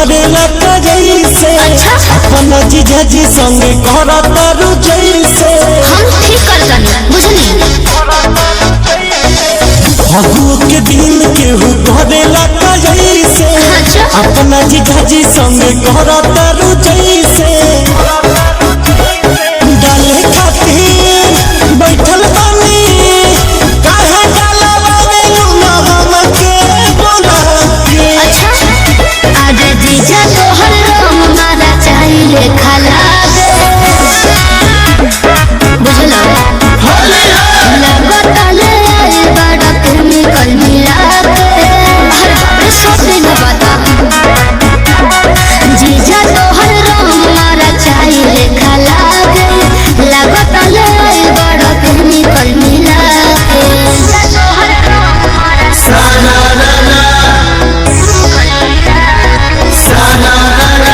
करेला जैसे अपना जीजा जी संग करता रु जैसे हम ठीक करतनी बुझनी फगुओ के दिन केहू करेला जैसे अपना जीजा जी संग करता रु जैसे डाले खातिर बैठल बानी काहे डालवा देलू ना हमके बोला के आज जीजा तोहर रंग मारा चाहिए खाला बुझलो लगत ले आई बड़ा केमिकल मिला के हर बार सोचे न बता जीजा तोहर रंग मारा चाहिए खाला के लगत ले आई बड़ा केमिकल मिला के तोहर रंग मारा साना ना साना ना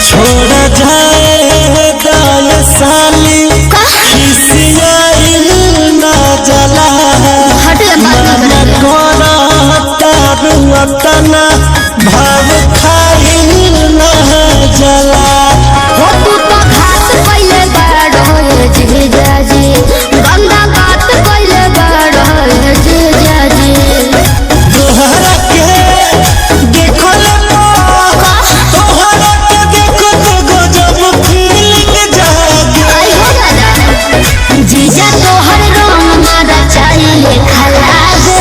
छोड़ा जाए गाय साली खिसियाइल ना जला मन कोना तारुआ तना भाव खाइल ना जला हो तू तो घात कइले बाड़ो जीजा जी गंदा बात कइले बाड़ो जीजा जी तोहरा के देखल तोहरा के देखो तो गजब फीलिंग जागे आई हो दादा जीजा तोहर रंग मारा चाहिए खला दे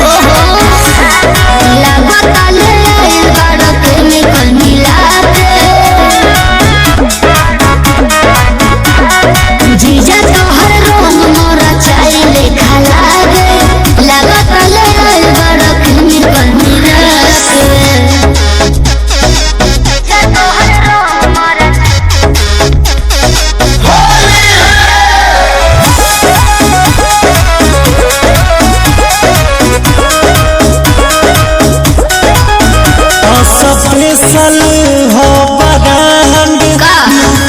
ओहो लगत ले आई बाड़ो केमिकल मिला के जीजा तोहर रंग मारा चाहिए खला दे लगत ले आई बाड़ो केमिकल मिला के जीजा तोहर रंग मारा स्पेशल हो बरांड का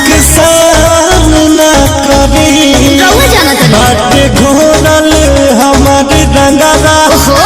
किसान न करी रउआ जानत नहीं बाटे घोरल हमारी रंगरा ओहो